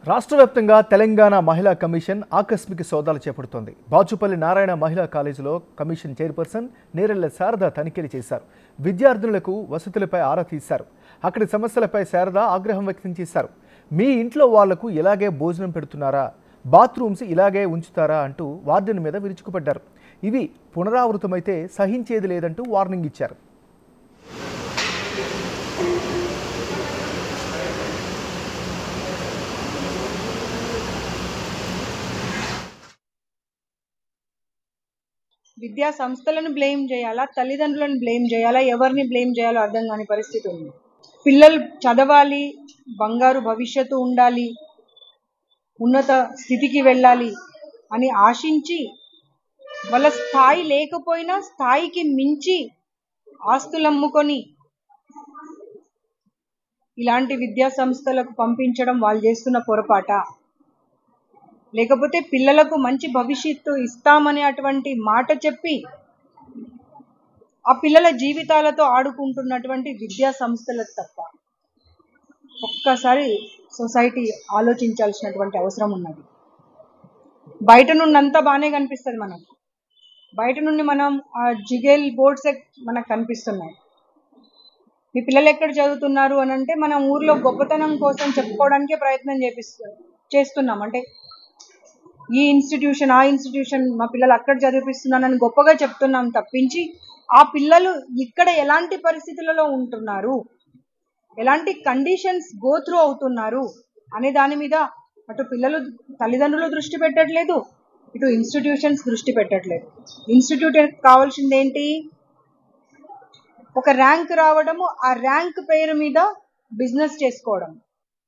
రాష్ట్ర వ్యాప్తంగా తెలంగాణ మహిళా కమిషన్ ఆకస్మిక సోదాలు చేపడుతోంది. బాచుపల్లి నారాయణ మహిళా కాలేజీలో కమిషన్ చైర్పర్సన్ నేరెళ్ల శారద తనిఖీలు చేశారు. విద్యార్థులకు వసతులపై ఆరా తీశారు. అక్కడి సమస్యలపై శారద ఆగ్రహం వ్యక్తం చేశారు. మీ ఇంట్లో వాళ్లకు ఇలాగే భోజనం పెడుతున్నారా, బాత్రూమ్స్ ఇలాగే ఉంచుతారా అంటూ వార్డెన్ మీద విరుచుకుపడ్డారు. ఇవి పునరావృతమైతే సహించేది లేదంటూ వార్నింగ్ ఇచ్చారు. విద్యా సంస్థలను బ్లేమ్ చేయాలా, తల్లిదండ్రులను బ్లేమ్ చేయాలా, ఎవరిని బ్లేమ్ చేయాలో అర్థం కాని పరిస్థితి ఉంది. పిల్లలు చదవాలి, బంగారు భవిష్యత్తు ఉండాలి, ఉన్నత స్థితికి వెళ్ళాలి అని ఆశించి వాళ్ళ స్థాయి లేకపోయినా స్థాయికి మించి ఆస్తులు అమ్ముకొని ఇలాంటి విద్యా సంస్థలకు పంపించడం వాళ్ళు చేస్తున్న పొరపాట, లేకపోతే పిల్లలకు మంచి భవిష్యత్తు ఇస్తామనే అటువంటి మాట చెప్పి ఆ పిల్లల జీవితాలతో ఆడుకుంటున్నటువంటి విద్యా సంస్థలకు తప్ప ఒక్కసారి సొసైటీ ఆలోచించాల్సినటువంటి అవసరం ఉన్నది. బయట నుండి అంతా బాగానే కనిపిస్తుంది మనకు, బయట నుండి మనం ఆ జిగేల్ బోర్డ్స్ మనకు కనిపిస్తున్నాయి. మీ పిల్లలు ఎక్కడ చదువుతున్నారు అని అంటే మనం ఊర్లో గొప్పతనం కోసం చెప్పుకోవడానికే ప్రయత్నం చేస్తున్నాం. అంటే ఈ ఇన్స్టిట్యూషన్ ఆ ఇన్స్టిట్యూషన్ మా పిల్లలు అక్కడ చదివిస్తున్నానని గొప్పగా చెప్తున్నాం తప్పించి ఆ పిల్లలు ఇక్కడ ఎలాంటి పరిస్థితులలో ఉంటున్నారు, ఎలాంటి కండిషన్స్ గో త్రూ అవుతున్నారు అనే దాని మీద అటు పిల్లలు తల్లిదండ్రులు దృష్టి పెట్టట్లేదు, ఇటు ఇన్స్టిట్యూషన్స్ దృష్టి పెట్టట్లేదు. ఇన్స్టిట్యూట్ కావాల్సింది ఏంటి? ఒక ర్యాంక్ రావడము, ఆ ర్యాంక్ పేరు మీద బిజినెస్ చేసుకోవడం.